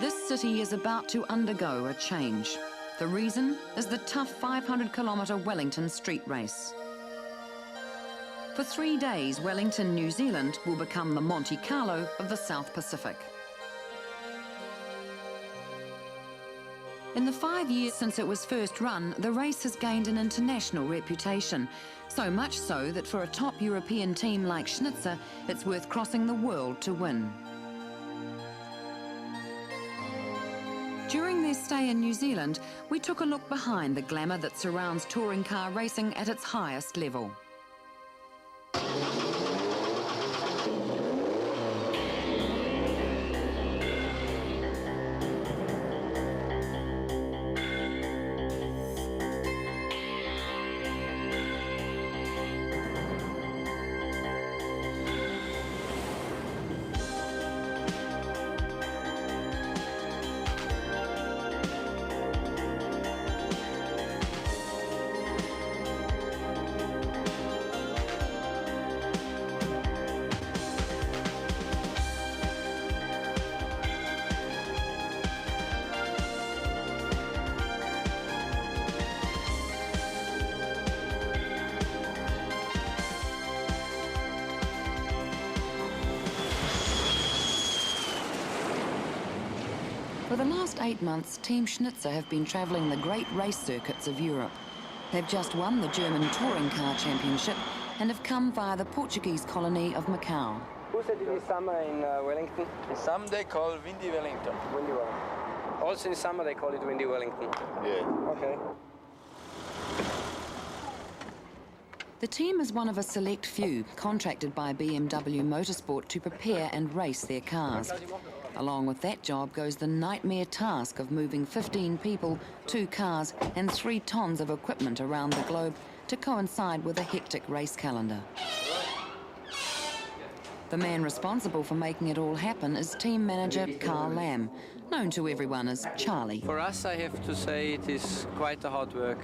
This city is about to undergo a change. The reason is the tough 500-kilometre Wellington street race. For 3 days, Wellington, New Zealand will become the Monte Carlo of the South Pacific. In the 5 years since it was first run, the race has gained an international reputation. So much so that for a top European team like Schnitzer, it's worth crossing the world to win. During their stay in New Zealand, we took a look behind the glamour that surrounds touring car racing at its highest level. For the last 8 months, Team Schnitzer have been travelling the great race circuits of Europe. They've just won the German Touring Car Championship and have come via the Portuguese colony of Macau. Who said it is summer in Wellington? In summer they call Windy Wellington. Windy Wellington. Also in summer they call it Windy Wellington? Yeah. Okay. The team is one of a select few contracted by BMW Motorsport to prepare and race their cars. Along with that job goes the nightmare task of moving 15 people, 2 cars and 3 tons of equipment around the globe to coincide with a hectic race calendar. The man responsible for making it all happen is team manager Karl Lamm, known to everyone as Charlie. For us, I have to say it is quite a hard work.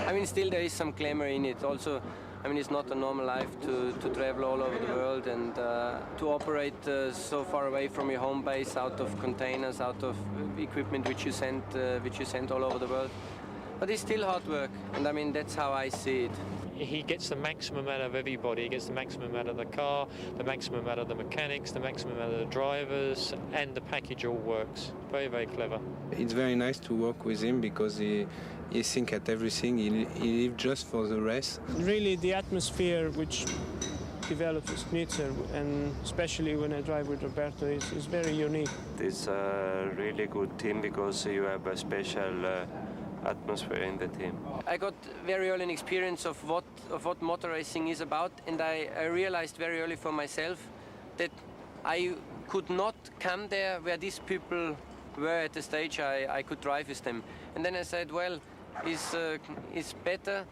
I mean, still there is some glamour in it. Also, I mean, it's not a normal life to travel all over the world and to operate so far away from your home base, out of containers, out of equipment which you send all over the world. But it's still hard work, and I mean, that's how I see it. He gets the maximum out of everybody. He gets the maximum out of the car, the maximum out of the mechanics, the maximum out of the drivers, and the package all works. Very, very clever. It's very nice to work with him because he thinks at everything. He lives just for the race. Really, the atmosphere which develops with Schnitzer, and especially when I drive with Roberto, is very unique. It's a really good team because you have a special atmosphere in the team. I got very early an experience of what motor racing is about, and I realized very early for myself that I could not come there where these people were at the stage I could drive with them. And then I said, well, it's better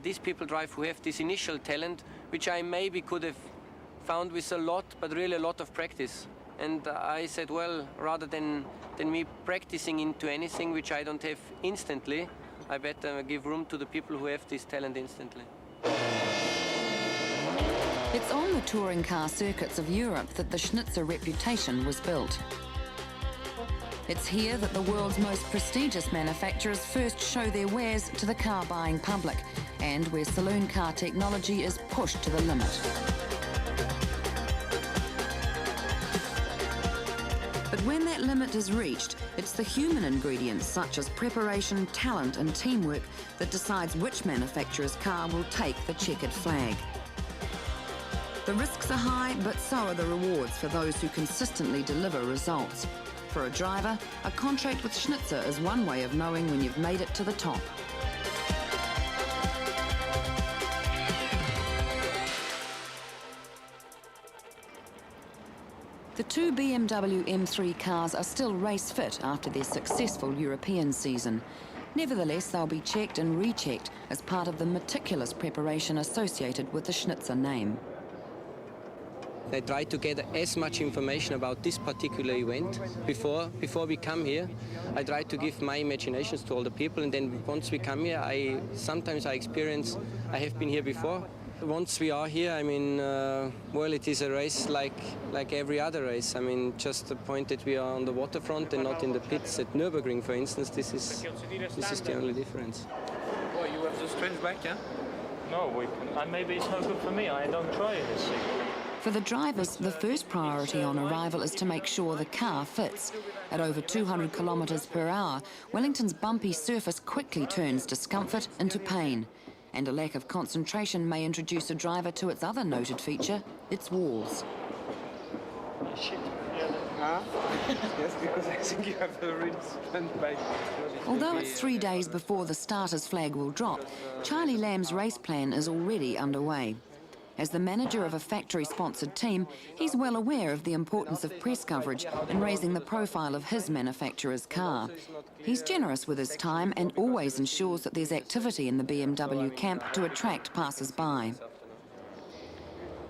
these people drive who have this initial talent, which I maybe could have found with a lot, but really a lot of practice. And I said, well, rather than me practicing into anything which I don't have instantly, I better give room to the people who have this talent instantly. It's on the touring car circuits of Europe that the Schnitzer reputation was built. It's here that the world's most prestigious manufacturers first show their wares to the car-buying public, and where saloon car technology is pushed to the limit. But when that limit is reached, it's the human ingredients such as preparation, talent and teamwork that decides which manufacturer's car will take the checkered flag. The risks are high, but so are the rewards for those who consistently deliver results. For a driver, a contract with Schnitzer is one way of knowing when you've made it to the top. The 2 BMW M3 cars are still race fit after their successful European season. Nevertheless, they'll be checked and rechecked as part of the meticulous preparation associated with the Schnitzer name. I try to get as much information about this particular event before we come here. I try to give my imaginations to all the people, and then once we come here, sometimes I experience, I have been here before, Once we are here, I mean, well, it is a race like every other race. I mean, just the point that we are on the waterfront and not in the pits at Nürburgring, for instance, this is the only difference. Oh, you have the strange back, yeah? No, maybe it's no good for me. I don't try in this thing. For the drivers, the first priority on arrival is to make sure the car fits. At over 200 kilometres per hour, Wellington's bumpy surface quickly turns discomfort into pain. And a lack of concentration may introduce a driver to its other noted feature, its walls. Shit. Yes, because I think you have a real stunt bike. Although it's 3 days before the starter's flag will drop, Charlie Lamm's race plan is already underway. As the manager of a factory-sponsored team, he's well aware of the importance of press coverage in raising the profile of his manufacturer's car. He's generous with his time and always ensures that there's activity in the BMW camp to attract passers-by.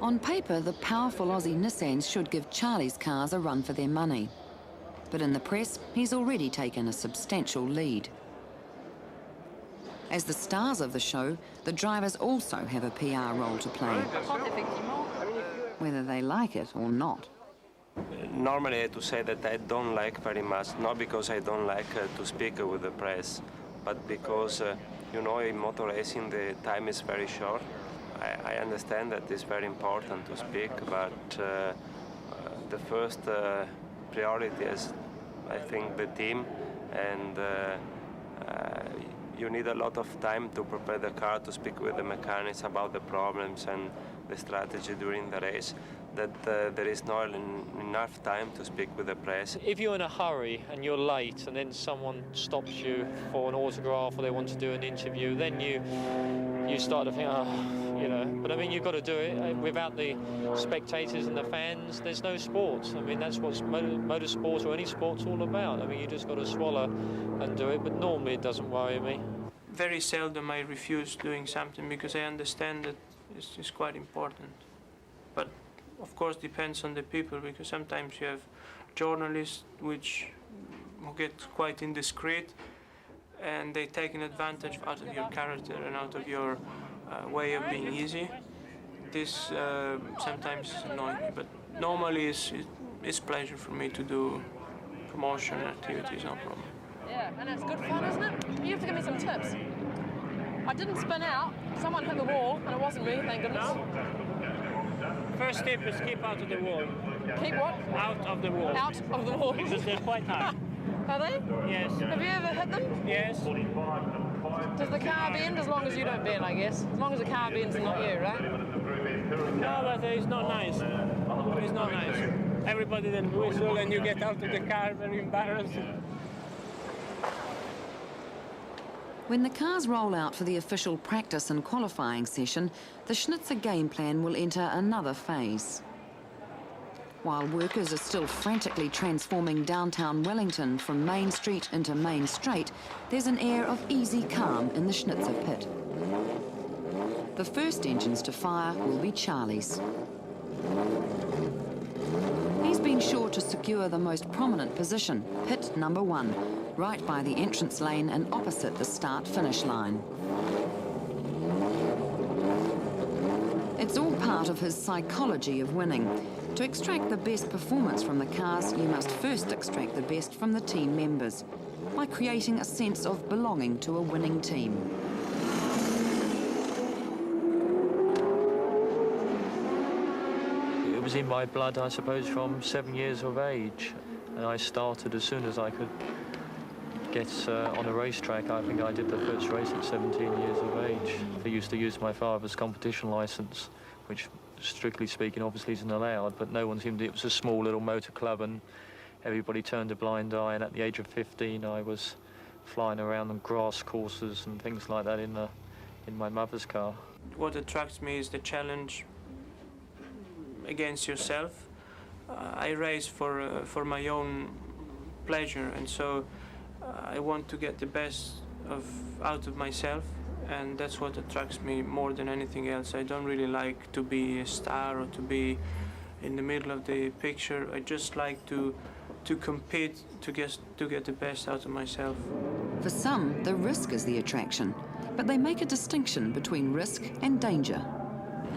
On paper, the powerful Aussie Nissans should give Charlie's cars a run for their money. But in the press, he's already taken a substantial lead. As the stars of the show, the drivers also have a PR role to play, whether they like it or not. Normally I have to say that I don't like very much, not because I don't like to speak with the press, but because, you know, in motor racing the time is very short. I understand that it's very important to speak, but the first priority is, I think, the team, and you need a lot of time to prepare the car, to speak with the mechanics about the problems and the strategy during the race, that there is not enough time to speak with the press. If you're in a hurry and you're late and then someone stops you for an autograph or they want to do an interview, then you start to think, oh, you know. But I mean, you've got to do it. Without the spectators and the fans, there's no sport. I mean, that's what motorsport or any sport's all about. I mean, you just got to swallow and do it, but normally it doesn't worry me. Very seldom I refuse doing something because I understand that it's quite important. But of course depends on the people, because sometimes you have journalists who get quite indiscreet and they take an advantage out of your character and out of your way of being easy. This sometimes is annoying me, but normally it's pleasure for me to do promotion activities, no problem. Yeah, and it's good fun, isn't it? You have to give me some tips. I didn't spin out. Someone hit the wall, and it wasn't me, thank goodness. First tip is keep out of the wall. Keep what? Out of the wall. Out of the wall. Because they're quite hard. Are they? Yes. Have you ever hit them? Yes. Does the car bend? As long as you don't bend, I guess. As long as the car bends and not you, right? No, but it's not nice. It's not nice. Everybody then whistle and you get out of the car very embarrassed. When the cars roll out for the official practice and qualifying session, the Schnitzer game plan will enter another phase. While workers are still frantically transforming downtown Wellington from Main Street into Main Straight, there's an air of easy calm in the Schnitzer pit. The first engines to fire will be Charlie's. He's been sure to secure the most prominent position, pit number 1, right by the entrance lane and opposite the start-finish line. It's all part of his psychology of winning. To extract the best performance from the cars, you must first extract the best from the team members by creating a sense of belonging to a winning team. It was in my blood, I suppose, from 7 years of age. And I started as soon as I could get on a racetrack. I think I did the first race at 17 years of age. I used to use my father's competition licence, which, strictly speaking, obviously isn't allowed, but no one seemed to. It was a small little motor club and everybody turned a blind eye, and at the age of 15 I was flying around on grass courses and things like that in my mother's car. What attracts me is the challenge against yourself. I race for my own pleasure, and so I want to get the best out of myself, and that's what attracts me more than anything else. I don't really like to be a star or to be in the middle of the picture. I just like to compete to get the best out of myself. For some, the risk is the attraction, but they make a distinction between risk and danger.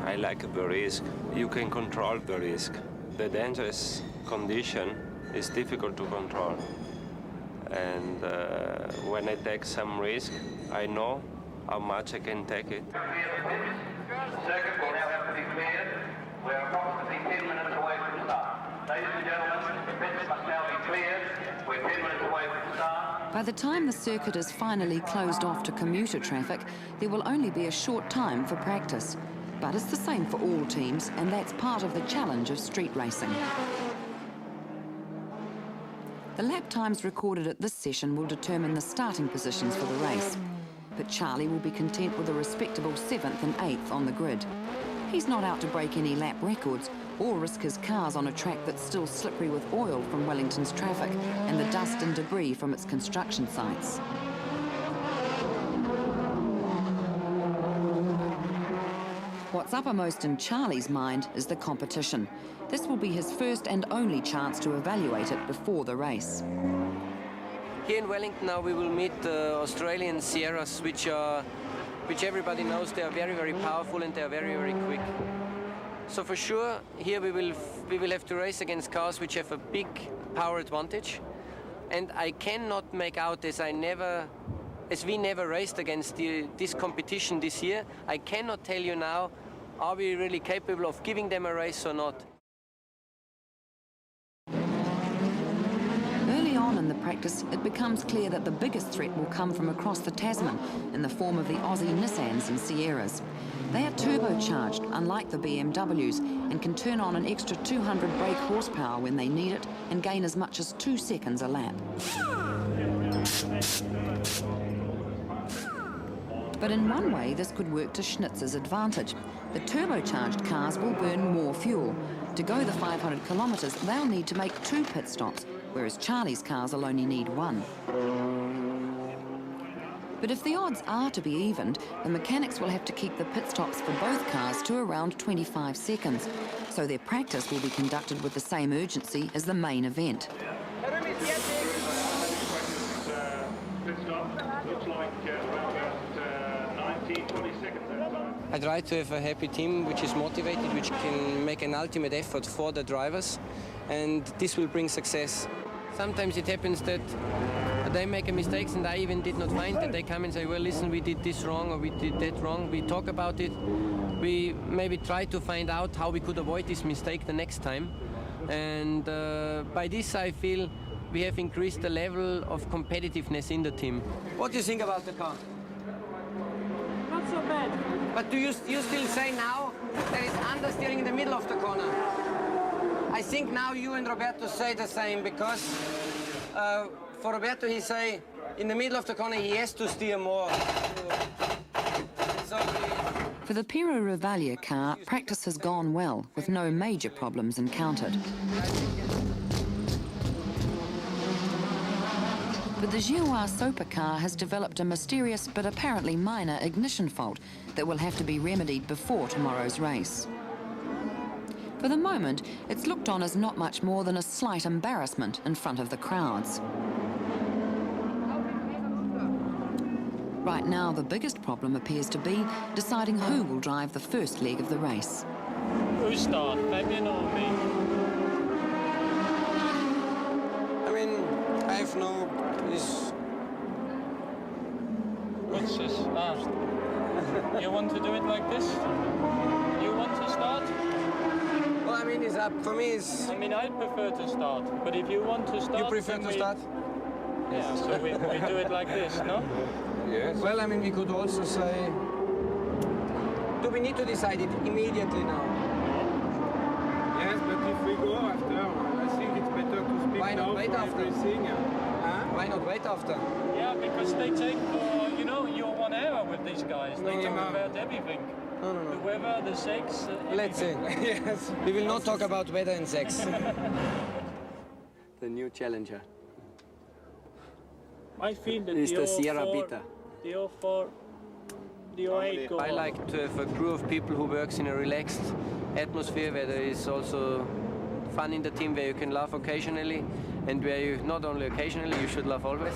I like the risk. You can control the risk. The dangerous condition is difficult to control. And when I take some risk, I know how much I can take it. Circuit will now have to be cleared. We're approximately 10 minutes away from start. Ladies and gentlemen, the pits must now be cleared. We're 10 minutes away from start. By the time the circuit is finally closed off to commuter traffic, there will only be a short time for practice. But it's the same for all teams, and that's part of the challenge of street racing. The lap times recorded at this session will determine the starting positions for the race. But Charlie will be content with a respectable 7th and 8th on the grid. He's not out to break any lap records or risk his cars on a track that's still slippery with oil from Wellington's traffic and the dust and debris from its construction sites. What's uppermost in Charlie's mind is the competition. This will be his first and only chance to evaluate it before the race. Here in Wellington now we will meet the Australian Sierras, which everybody knows they are very, very powerful and they are very, very quick. So for sure, here we will have to race against cars which have a big power advantage. And I cannot make out, as we never raced against this competition this year, I cannot tell you now, are we really capable of giving them a race or not? Early on in the practice, it becomes clear that the biggest threat will come from across the Tasman in the form of the Aussie Nissans and Sierras. They are turbocharged, unlike the BMWs, and can turn on an extra 200 brake horsepower when they need it and gain as much as 2 seconds a lap. But in one way, this could work to Schnitzer's advantage. The turbocharged cars will burn more fuel. To go the 500 kilometres, they'll need to make 2 pit stops, whereas Charlie's cars will only need 1. But if the odds are to be evened, the mechanics will have to keep the pit stops for both cars to around 25 seconds. So their practice will be conducted with the same urgency as the main event. I try to have a happy team which is motivated, which can make an ultimate effort for the drivers, and this will bring success. Sometimes it happens that they make a mistake and I even did not find that. They come and say, well, listen, we did this wrong or we did that wrong. We talk about it. We maybe try to find out how we could avoid this mistake the next time. And by this, I feel we have increased the level of competitiveness in the team. What do you think about the car? Not so bad. But do you still say now there is understeering in the middle of the corner? I think now you and Roberto say the same, because for Roberto he say in the middle of the corner he has to steer more. For the Pirro Ravaglia car, practice has gone well, with no major problems encountered. But the Steve Soper car has developed a mysterious but apparently minor ignition fault that will have to be remedied before tomorrow's race. For the moment, it's looked on as not much more than a slight embarrassment in front of the crowds. Right now, the biggest problem appears to be deciding who will drive the first leg of the race. Who start, Fabien or me? I mean, I have no... What's this? You want to do it like this? You want to start? Well, I mean, it's up. For me, it's... I mean, I'd prefer to start, but if you want to start... You prefer to start? Yeah, so we do it like this, no? Yes. Well, I mean, we could also say... Do we need to decide it immediately now? Yes, but if we go after, I think it's better to speak. Why not wait after? Everything. Why not wait after? Yeah, because they take, you know, your 1 hour with these guys. They talk about everything. No. The weather, the sex, Let's see. Yes. We will not talk about weather and sex. The new challenger. I feel that is the Sierra Beta. The 04, the 08 go I like to have a crew of people who works in a relaxed atmosphere where there is also fun in the team, where you can laugh occasionally, and where you, not only occasionally, you should laugh always,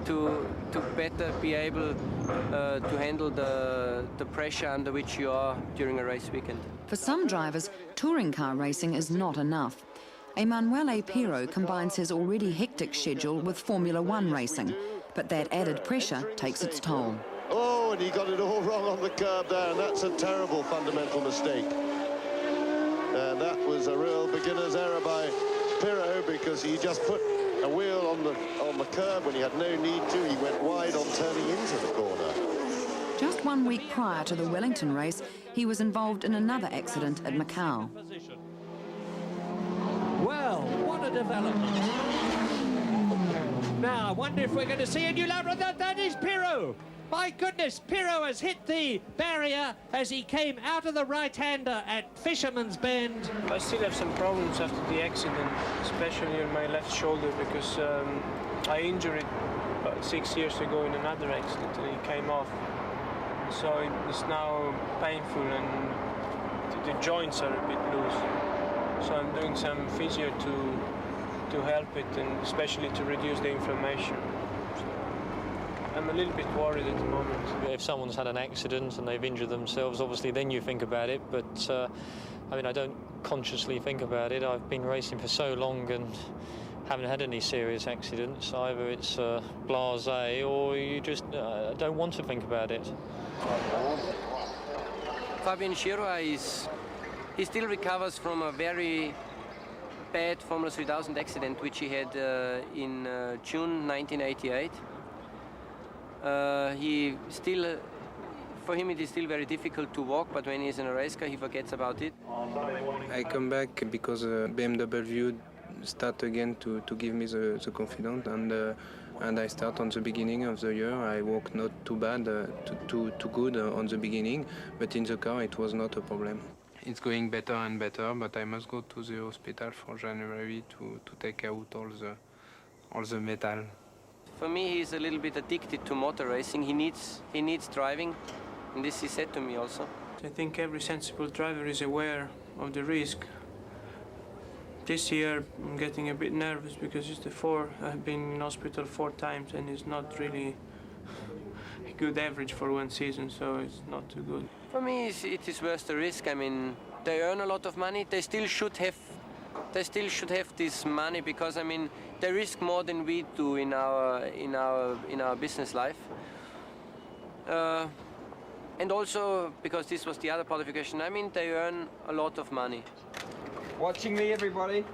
to better be able to handle the pressure under which you are during a race weekend. For some drivers, touring car racing is not enough. Emanuele Pirro combines his already hectic schedule with Formula One racing, but that added pressure takes its toll. Oh, and he got it all wrong on the curb there, and that's a terrible fundamental mistake. And that was a real beginner's error by Pirro, because he just put a wheel on the curb when he had no need to. He went wide on turning into the corner. Just 1 week prior to the Wellington race, he was involved in another accident at Macau. Well, what a development. Now, I wonder if we're going to see a new lap. That is Pirro. My goodness, Pirro has hit the barrier as he came out of the right-hander at Fisherman's Bend. I still have some problems after the accident, especially on my left shoulder, because I injured it about 6 years ago in another accident and it came off. So it's now painful and the joints are a bit loose. So I'm doing some physio to help it, and especially to reduce the inflammation. So I'm a little bit worried at the moment. If someone's had an accident and they've injured themselves, obviously then you think about it, but I mean, I don't consciously think about it. I've been racing for so long and haven't had any serious accidents. Either it's blasé or you just don't want to think about it. Fabien Giroix he still recovers from a very bad Formula 3000 accident which he had in June 1988. For him it is still very difficult to walk, but when he's in a race car he forgets about it. I come back because BMW start again to give me the confidence, and I start on the beginning of the year. I walk not too bad, too good on the beginning, but in the car it was not a problem. It's going better and better, but I must go to the hospital for January to take out all the metal. For me, he's a little bit addicted to motor racing. He needs driving, and this he said to me also. I think every sensible driver is aware of the risk. This year I'm getting a bit nervous because I've been in hospital 4 times, and it's not really a good average for one season, so it's not too good. For me, it is worth the risk. I mean, they earn a lot of money. They still should have this money, because I mean they risk more than we do in our business life. And also because this was the other part of your question. I mean, they earn a lot of money. Watching me, everybody.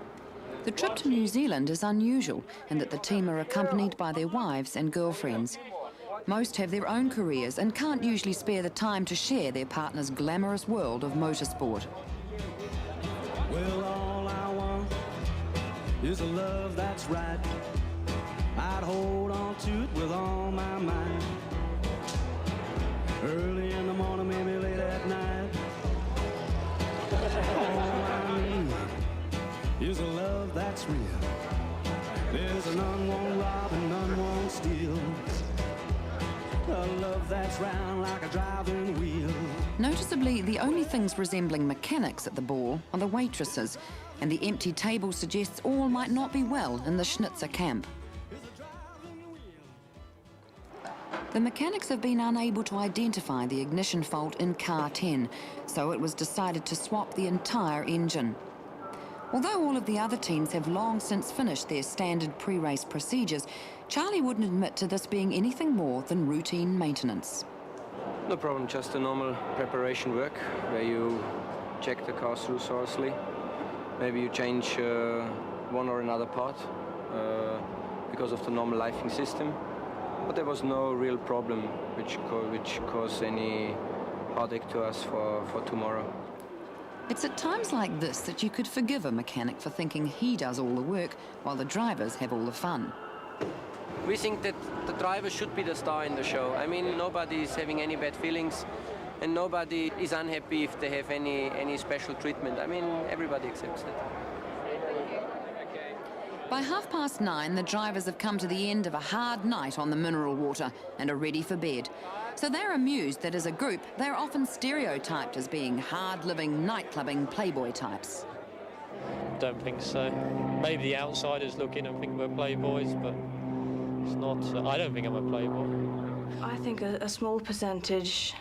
The trip to New Zealand is unusual in that the team are accompanied by their wives and girlfriends. Most have their own careers and can't usually spare the time to share their partner's glamorous world of motorsport. Well, all I want is a love that's right. I'd hold on to it with all my might. Early in the morning, maybe late at night. All I need is a love that's real. There's a none won't rob and none won't steal. A love that's round like a driving wheel. Noticeably, the only things resembling mechanics at the ball are the waitresses, and the empty table suggests all might not be well in the Schnitzer camp. The mechanics have been unable to identify the ignition fault in car 10, so it was decided to swap the entire engine. Although all of the other teams have long since finished their standard pre-race procedures, Charlie wouldn't admit to this being anything more than routine maintenance. No problem, just the normal preparation work, where you check the car through thoroughly. Maybe you change one or another part because of the normal lifing system. But there was no real problem which caused any heartache to us for tomorrow. It's at times like this that you could forgive a mechanic for thinking he does all the work while the drivers have all the fun. We think that the driver should be the star in the show. I mean, nobody is having any bad feelings, and nobody is unhappy if they have any special treatment. I mean, everybody accepts that. By 9:30, the drivers have come to the end of a hard night on the mineral water and are ready for bed. So they're amused that as a group, they're often stereotyped as being hard-living, night-clubbing playboy types. Don't think so. Maybe the outsiders look in and think we're playboys, but it's not. I don't think I'm a playboy. I think a small percentage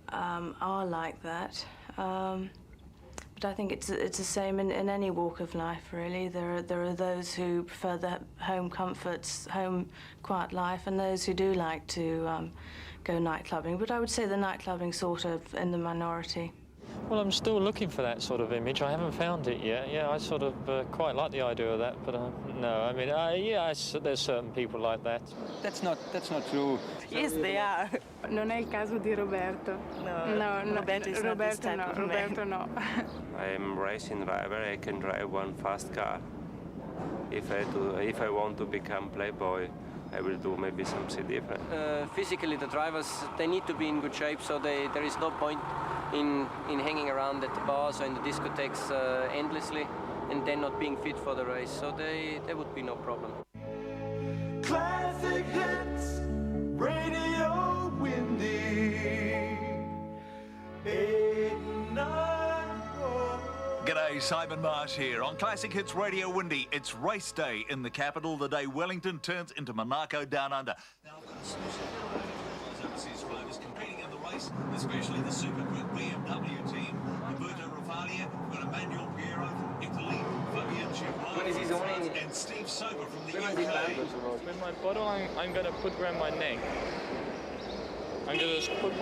are like that. But I think it's the same in any walk of life, really. There are those who prefer the home comforts, home quiet life, and those who do like to go night clubbing. But I would say the night clubbing sort of in the minority. Well, I'm still looking for that sort of image. I haven't found it yet. Yeah, I sort of quite like the idea of that, but no. I mean, there's certain people like that. That's not true. Yes, they are. Non è il caso di Roberto. No, Roberto is not this type of man. Roberto no. I'm a racing driver. I can drive one fast car. If I want to become playboy, I will do maybe something different. Physically, the drivers, they need to be in good shape, so there is no point in hanging around at the bars or in the discotheques endlessly and then not being fit for the race. So there would be no problem. Classic hits, Radio Windy. 894. G'day, Simon Marsh here. On Classic Hits Radio Windy, it's race day in the capital, the day Wellington turns into Monaco Down Under. Now, I've got a solution for those overseas riders competing in the race, especially the super quick BMW team. Roberto Ravaglia, we've got Emanuele Pirro from Italy, Fabien Giroix, and Steve Soper from the UK. With my bottle, I'm going to put around my neck. I'm going to put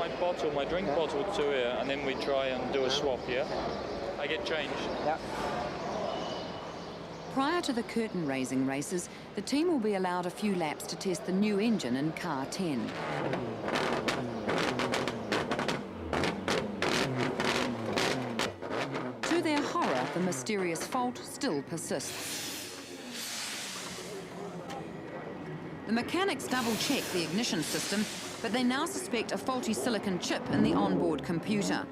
my drink bottle to here, and then we try and do a swap, yeah? I get changed. Yeah. Prior to the curtain-raising races, the team will be allowed a few laps to test the new engine in car 10. To their horror, the mysterious fault still persists. The mechanics double-check the ignition system, but they now suspect a faulty silicon chip in the onboard computer.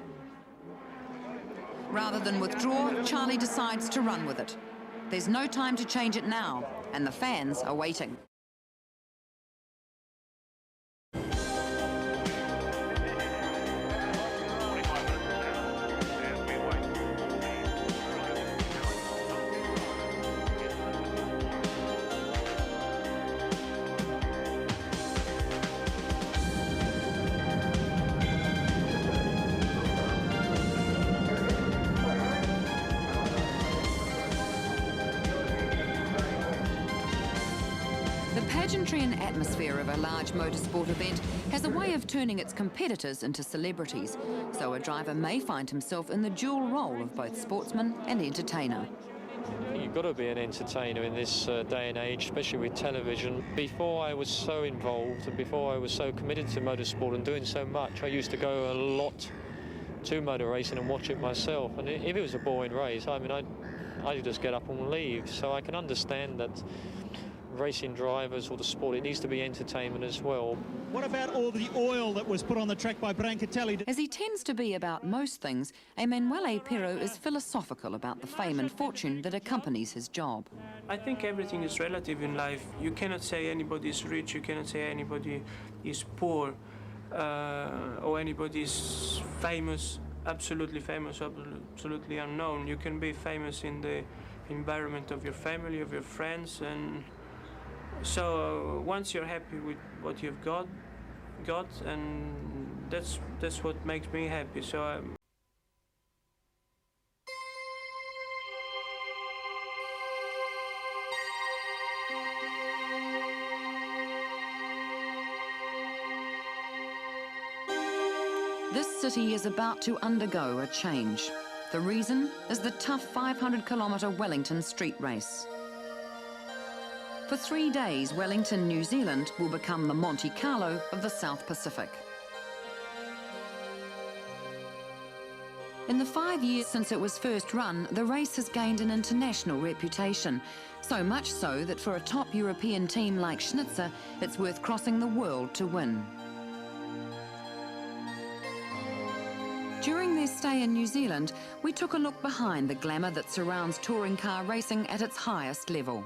Rather than withdraw, Charlie decides to run with it. There's no time to change it now, and the fans are waiting. The pageantry and atmosphere of a large motorsport event has a way of turning its competitors into celebrities, so a driver may find himself in the dual role of both sportsman and entertainer. You've got to be an entertainer in this day and age, especially with television. Before I was so involved and before I was so committed to motorsport and doing so much, I used to go a lot to motor racing and watch it myself. And if it was a boring race, I mean, I'd just get up and leave. So I can understand that racing drivers or the sport, it needs to be entertainment as well. What about all the oil that was put on the track by Brancatelli? As he tends to be about most things, Emanuele Pirro is philosophical about the fame and fortune that accompanies his job. I think everything is relative in life. You cannot say anybody is rich, you cannot say anybody is poor, or anybody is famous, absolutely famous, absolutely unknown. You can be famous in the environment of your family, of your friends, and so once you're happy with what you've got, and that's what makes me happy. So This city is about to undergo a change. The reason is the tough 500-kilometre Wellington street race. For 3 days, Wellington, New Zealand will become the Monte Carlo of the South Pacific. In the 5 years since it was first run, the race has gained an international reputation. So much so that for a top European team like Schnitzer, it's worth crossing the world to win. During their stay in New Zealand, we took a look behind the glamour that surrounds touring car racing at its highest level.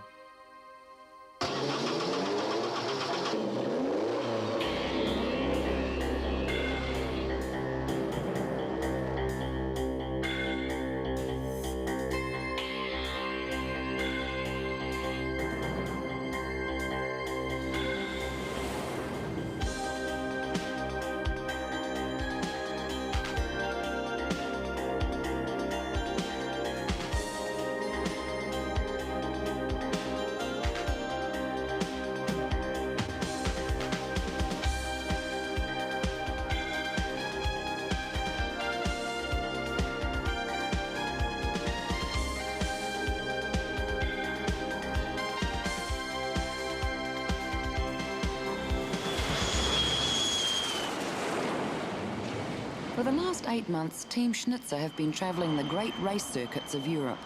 For the last 8 months, Team Schnitzer have been travelling the great race circuits of Europe.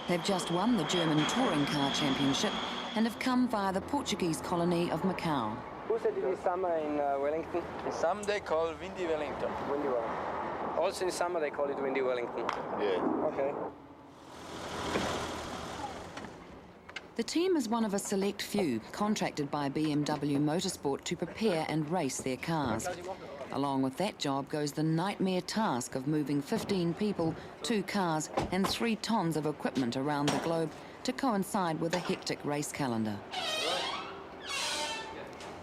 They've just won the German Touring Car Championship and have come via the Portuguese colony of Macau. Who said it is summer in Wellington? In some they call windy Wellington. Windy Wellington. Also in summer they call it windy Wellington. Yeah. Okay. The team is one of a select few contracted by BMW Motorsport to prepare and race their cars. Along with that job goes the nightmare task of moving 15 people, 2 cars and 3 tons of equipment around the globe to coincide with a hectic race calendar.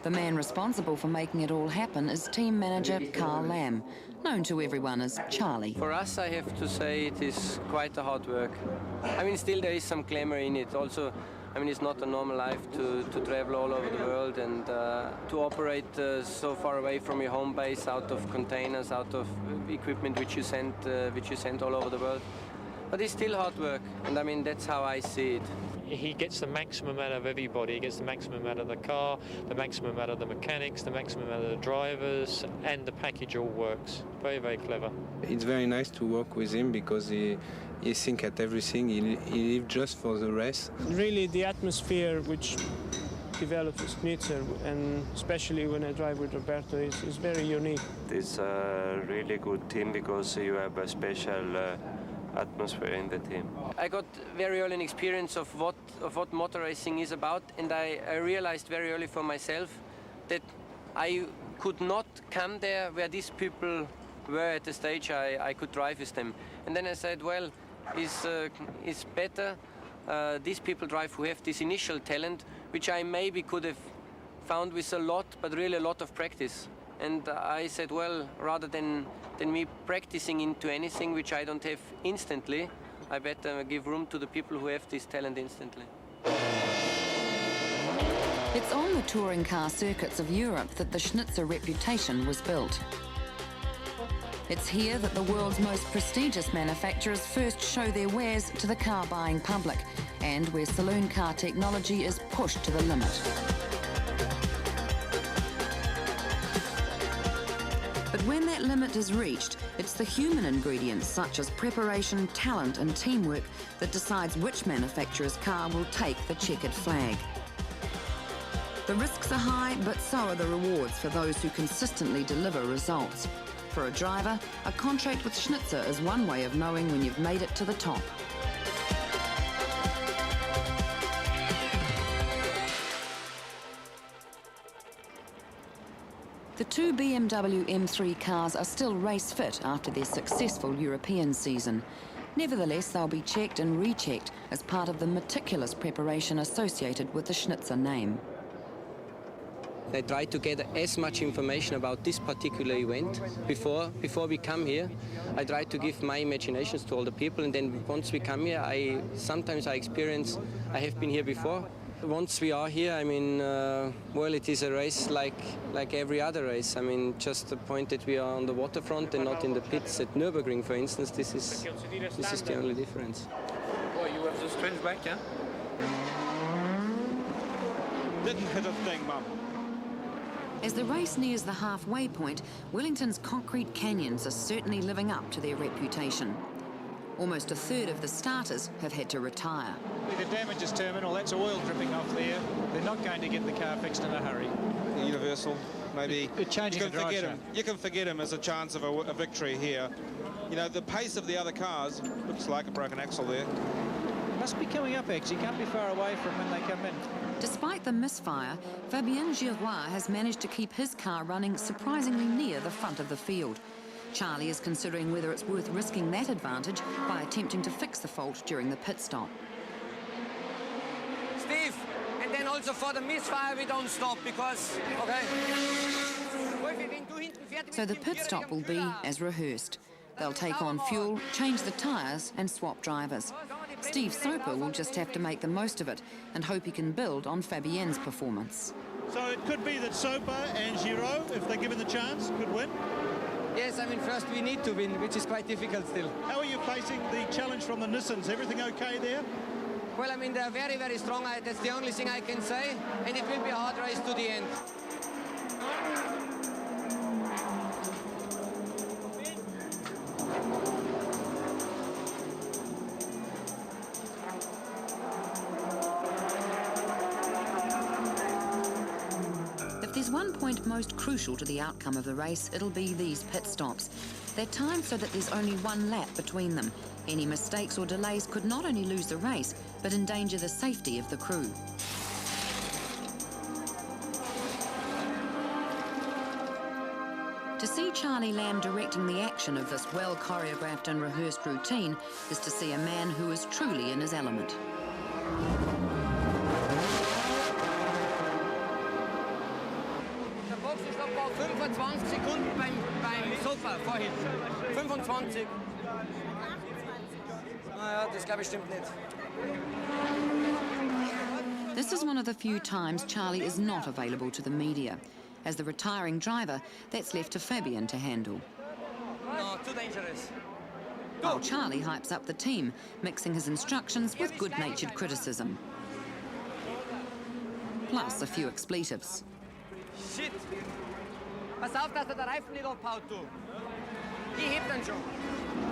The man responsible for making it all happen is team manager Karl Lamm, known to everyone as Charlie. For us, I have to say it is quite a hard work. I mean, still there is some glamour in it. Also, I mean, it's not a normal life to travel all over the world and to operate so far away from your home base, out of containers, out of equipment which you send all over the world. But it's still hard work, and I mean, that's how I see it. He gets the maximum out of everybody. He gets the maximum out of the car, the maximum out of the mechanics, the maximum out of the drivers, and the package all works. Very, very clever. It's very nice to work with him because he thinks at everything. He lives just for the race. Really, the atmosphere which develops at Schnitzer, and especially when I drive with Roberto, is very unique. It's a really good team because you have a special atmosphere in the team. I got very early an experience of what motor racing is about, and I realized very early for myself that I could not come there where these people were at the stage I could drive with them. And then I said, well, it's better these people drive who have this initial talent, which I maybe could have found with a lot, but really a lot of practice. And I said, well, rather than me practicing into anything which I don't have instantly, I better give room to the people who have this talent instantly. It's on the touring car circuits of Europe that the Schnitzer reputation was built. It's here that the world's most prestigious manufacturers first show their wares to the car-buying public, and where saloon car technology is pushed to the limit. But when that limit is reached, it's the human ingredients such as preparation, talent and teamwork that decides which manufacturer's car will take the checkered flag. The risks are high, but so are the rewards for those who consistently deliver results. For a driver, a contract with Schnitzer is one way of knowing when you've made it to the top. The 2 BMW M3 cars are still race fit after their successful European season. Nevertheless, they'll be checked and rechecked as part of the meticulous preparation associated with the Schnitzer name. I try to get as much information about this particular event before we come here. I try to give my imaginations to all the people, and then once we come here, sometimes I experience I have been here before. Once we are here, I mean, well, it is a race like every other race. I mean, just the point that we are on the waterfront and not in the pits at Nürburgring, for instance, this is the only difference. Oh, you have the strange back, yeah? Didn't hit a thing, Mum. As the race nears the halfway point, Wellington's concrete canyons are certainly living up to their reputation. Almost a third of the starters have had to retire. The damages terminal, that's oil dripping off there. They're not going to get the car fixed in a hurry. Universal, maybe. It changes the drive shaft. You can forget him as a chance of a victory here. You know, the pace of the other cars looks like a broken axle there. Must be coming up, actually. Can't be far away from when they come in. Despite the misfire, Fabien Giroix has managed to keep his car running surprisingly near the front of the field. Charlie is considering whether it's worth risking that advantage by attempting to fix the fault during the pit stop. Steve, and then also for the misfire we don't stop because, okay. So the pit stop will be as rehearsed. They'll take on fuel, change the tyres and swap drivers. Steve Soper will just have to make the most of it and hope he can build on Fabien's performance. So it could be that Soper and Giroux, if they're given the chance, could win? Yes, I mean, first we need to win, which is quite difficult still. How are you facing the challenge from the Nissans? Everything okay there? Well, I mean, they're very, very strong. That's the only thing I can say. And it will be a hard race to the end. one point most crucial to the outcome of the race, it'll be these pit stops. They're timed so that there's only one lap between them. Any mistakes or delays could not only lose the race, but endanger the safety of the crew. To see Charlie Lamm directing the action of this well-choreographed and rehearsed routine is to see a man who is truly in his element. Der Boxenstopp war 25 Sekunden beim Soper vorhin. 25. Naja, das glaube ich stimmt nicht. This is one of the few times Charlie is not available to the media. As the retiring driver, that's left to Fabien to handle. No, too dangerous. While Charlie hypes up the team, mixing his instructions with good-natured criticism. Plus a few expletives. Shit! Pass auf, dass der Reifen nicht abhaut, du. Die hebt dann schon.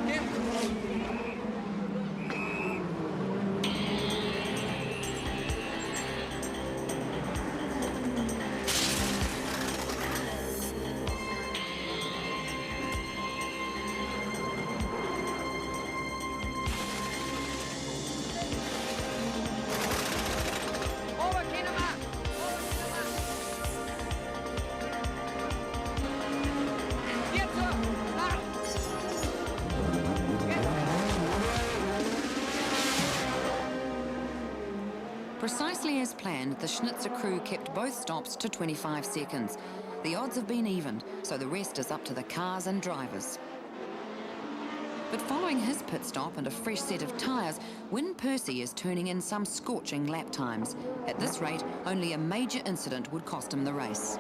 Geh. Precisely as planned, the Schnitzer crew kept both stops to 25 seconds. The odds have been evened, so the rest is up to the cars and drivers. But following his pit stop and a fresh set of tyres, Win Percy is turning in some scorching lap times. At this rate, only a major incident would cost him the race.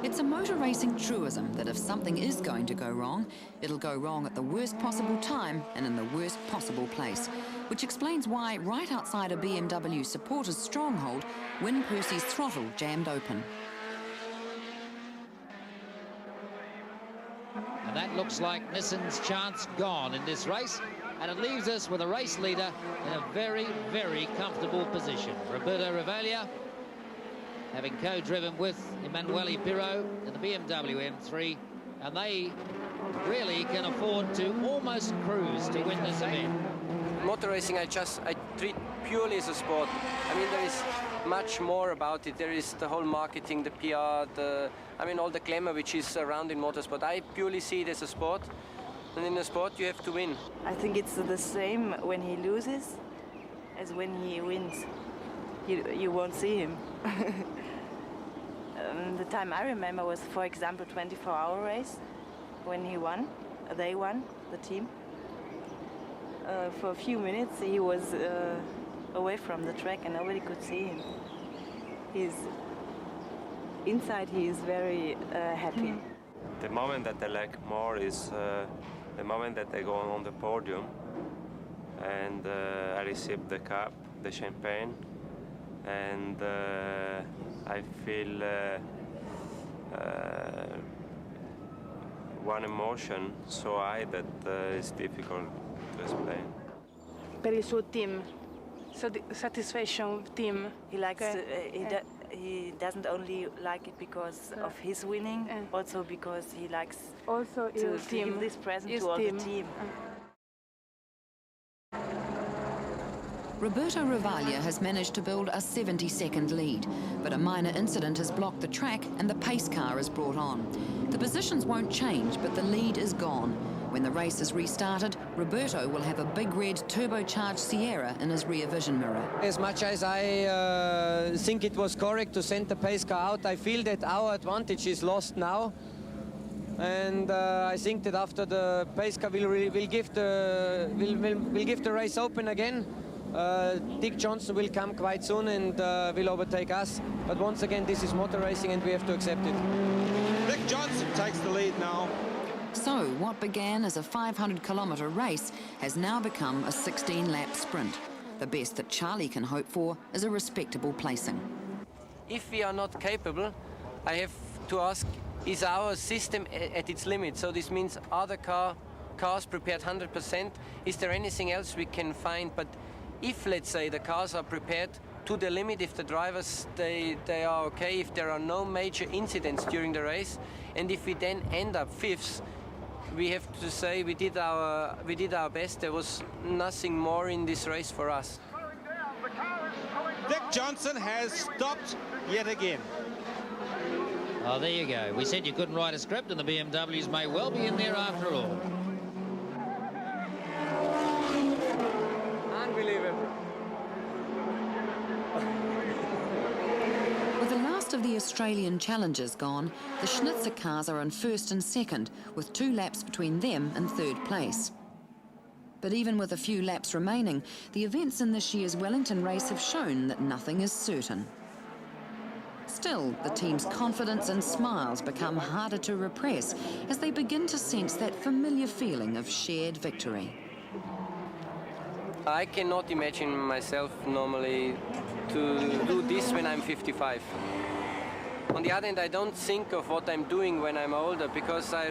It's a motor racing truism that if something is going to go wrong, it'll go wrong at the worst possible time and in the worst possible place, which explains why, right outside a BMW supporters' stronghold, Win Percy's throttle jammed open. And that looks like Nissan's chance gone in this race, and it leaves us with a race leader in a very, very comfortable position. Roberto Ravaglia, having co-driven with Emanuele Pirro in the BMW M3, and they really can afford to almost cruise to win this event. Motor racing I treat purely as a sport. I mean, there is much more about it. There is the whole marketing, the PR, all the glamour which is around in motorsport. I purely see it as a sport, and in a sport you have to win. I think it's the same when he loses as when he wins. You won't see him. The time I remember was, for example, 24-hour race when he won. They won, the team. For a few minutes he was away from the track and nobody could see him. Inside he is very happy. The moment that I like more is the moment that I go on the podium and I receive the cup, the champagne, and I feel one emotion so high that it's difficult to explain. Per il suo team, satisfaction team. He likes he doesn't only like it because of his winning, also because he likes also to give this present to all the team. Roberto Ravaglia has managed to build a 70-second lead, but a minor incident has blocked the track and the pace car is brought on. The positions won't change, but the lead is gone. When the race is restarted, Roberto will have a big red turbocharged Sierra in his rear vision mirror. As much as I think it was correct to send the pace car out, I feel that our advantage is lost now. And I think that after the pace car will give the race open again. Dick Johnson will come quite soon and will overtake us. But once again, this is motor racing and we have to accept it. Dick Johnson takes the lead now. So what began as a 500-kilometre race has now become a 16-lap sprint. The best that Charlie can hope for is a respectable placing. If we are not capable, I have to ask, is our system at its limit? So this means other cars prepared 100%. Is there anything else we can find? But if, let's say, the cars are prepared to the limit. If the drivers they are okay, if there are no major incidents during the race, and if we then end up fifth, we have to say we did our best. There was nothing more in this race for us. Dick Johnson has stopped yet again. Oh, there you go. We said you couldn't write a script, and the BMWs may well be in there after all. Unbelievable. With the last of the Australian challengers gone, the Schnitzer cars are in first and second, with 2 laps between them and third place. But even with a few laps remaining, the events in this year's Wellington race have shown that nothing is certain. Still, the team's confidence and smiles become harder to repress as they begin to sense that familiar feeling of shared victory. I cannot imagine myself normally to do this when I'm 55. On the other hand, I don't think of what I'm doing when I'm older, because I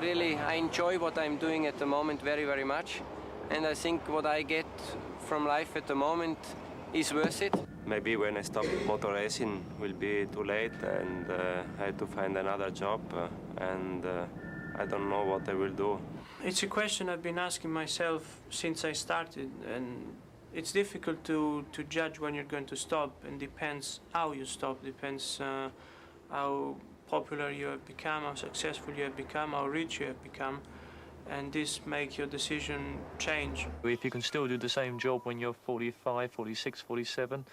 enjoy what I'm doing at the moment very, very much. And I think what I get from life at the moment is worth it. Maybe when I stop motor racing will be too late, and I have to find another job, and I don't know what I will do. It's a question I've been asking myself since I started, and it's difficult to judge when you're going to stop, and depends how you stop, depends how popular you have become, how successful you have become, how rich you have become, and this makes your decision change. If you can still do the same job when you're 45, 46, 47,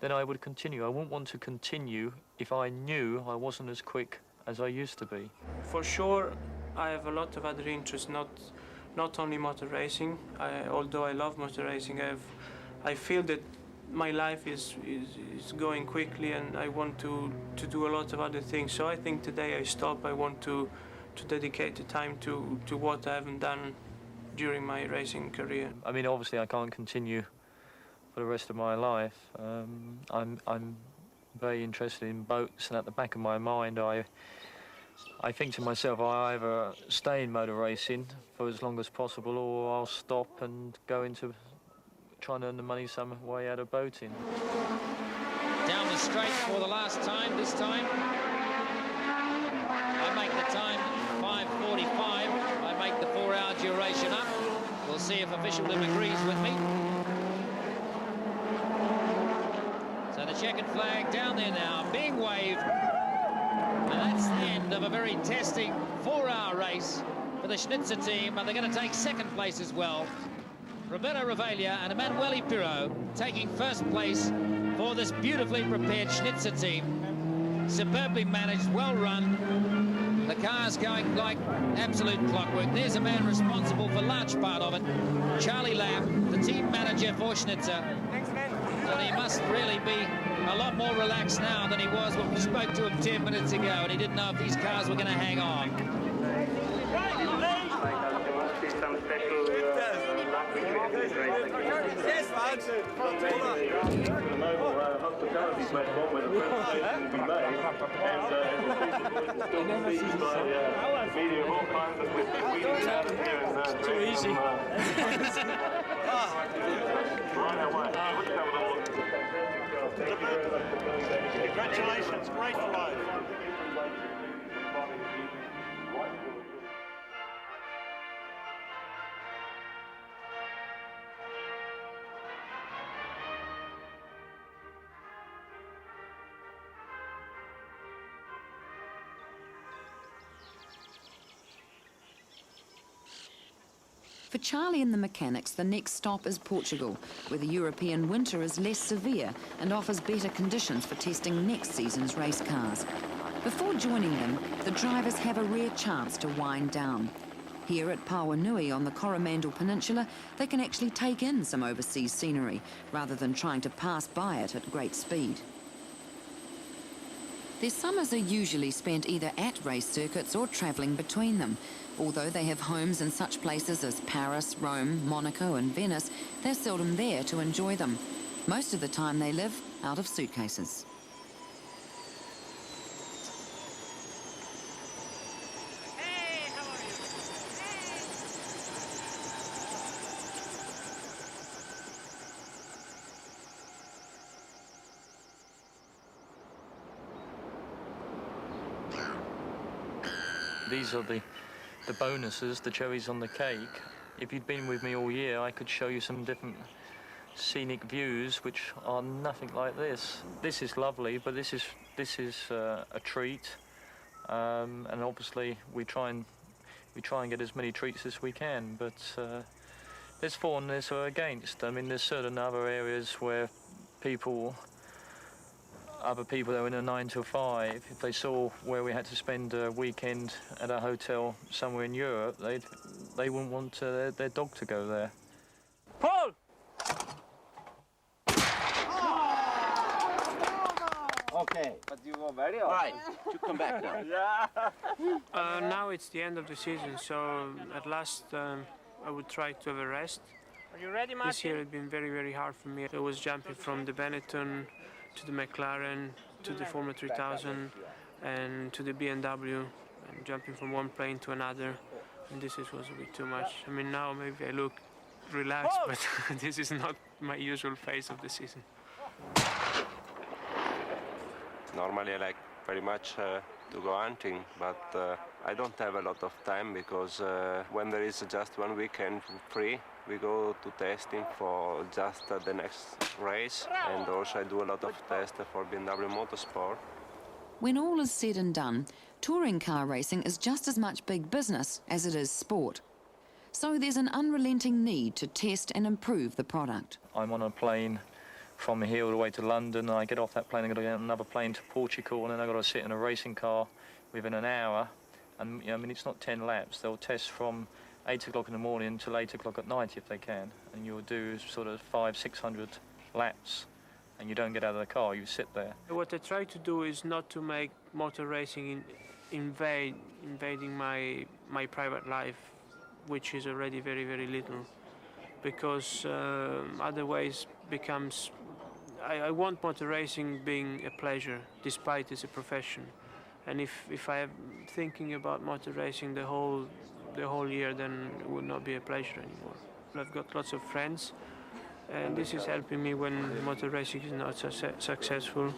then I would continue. I wouldn't want to continue if I knew I wasn't as quick as I used to be. For sure, I have a lot of other interests, not only motor racing. Although I love motor racing, I feel that my life is going quickly, and I want to do a lot of other things. So I think today I stop. I want to dedicate the time to what I haven't done during my racing career. I mean, obviously I can't continue for the rest of my life. I'm very interested in boats, and at the back of my mind I think to myself, I either stay in motor racing for as long as possible, or I'll stop and go into trying to earn the money some way out of boating. Down the straight for the last time, this time. I make the time 5:45. I make the 4-hour duration up. We'll see if officialdom agrees with me. So the checkered flag down there now, being waved. And that's the end of a very testing 4-hour race for the Schnitzer team, and they're going to take second place as well. Roberto Ravaglia and Emanuele Pirro taking first place for this beautifully prepared Schnitzer team. Superbly managed, well run. The car's going like absolute clockwork. There's a man responsible for large part of it, Charlie Lamm, the team manager for Schnitzer. And he must really be a lot more relaxed now than he was when we spoke to him 10 minutes ago, and he didn't know if these cars were going to hang on. Too easy. Congratulations, great flight. For Charlie and the mechanics, the next stop is Portugal, where the European winter is less severe and offers better conditions for testing next season's race cars. Before joining them, the drivers have a rare chance to wind down. Here at Pauanui on the Coromandel Peninsula, they can actually take in some overseas scenery, rather than trying to pass by it at great speed. Their summers are usually spent either at race circuits or travelling between them. Although they have homes in such places as Paris, Rome, Monaco and Venice, they're seldom there to enjoy them. Most of the time they live out of suitcases. these are the bonuses, the cherries on the cake. If you'd been with me all year, I could show you some different scenic views which are nothing like this. This is lovely, but this is a treat, and obviously we try and get as many treats as we can. But there's for and there's against. I mean, there's certain other areas where other people that were in a 9 to 5, if they saw where we had to spend a weekend at a hotel somewhere in Europe, they wouldn't want their dog to go there. Paul! Okay, but you were very all right to come back now. Yeah. Now it's the end of the season, so at last I would try to have a rest. Are you ready, Martin? This year it's been very, very hard for me. I was jumping from the Benetton to the McLaren to the Formula 3000 and to the BMW, and jumping from one plane to another, and this was a bit too much. I mean, now maybe I look relaxed, but this is not my usual phase of the season. Normally I like very much to go hunting, but I don't have a lot of time because when there is just one weekend free, we go to testing for just the next race, and also I do a lot of tests for BMW Motorsport. When all is said and done, touring car racing is just as much big business as it is sport. So there's an unrelenting need to test and improve the product. I'm on a plane from here all the way to London, and I get off that plane, I've got to get on another plane to Portugal, and then I've got to sit in a racing car within an hour. And I mean, it's not 10 laps. They'll test from 8 o'clock in the morning until 8 o'clock at night if they can. And you'll do sort of 500-600 laps, and you don't get out of the car, you sit there. What I try to do is not to make motor racing invading my private life, which is already very, very little, because otherwise becomes... I want motor racing being a pleasure, despite it's a profession. And if I am thinking about motor racing the whole year, then it would not be a pleasure anymore. I've got lots of friends, and this is helping me when motor racing is not so successful.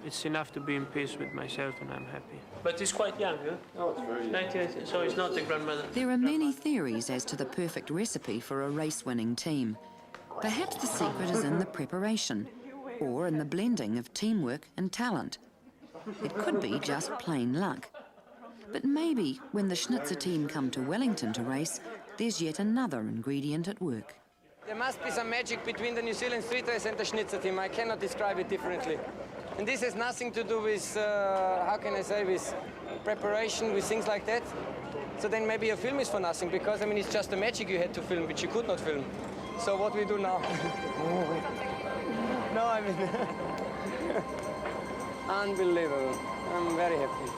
It's enough to be in peace with myself, and I'm happy. But he's quite young, huh? Oh, it's very young. 1980, so he's not the grandmother. There are many theories as to the perfect recipe for a race-winning team. Perhaps the secret is in the preparation, or in the blending of teamwork and talent. It could be just plain luck. But maybe when the Schnitzer team come to Wellington to race, there's yet another ingredient at work. There must be some magic between the New Zealand street race and the Schnitzer team. I cannot describe it differently. And this has nothing to do with, how can I say, with preparation, with things like that. So then maybe your film is for nothing, because, I mean, it's just the magic you had to film, which you could not film. So what we do now? No, I mean... Unbelievable. I'm very happy.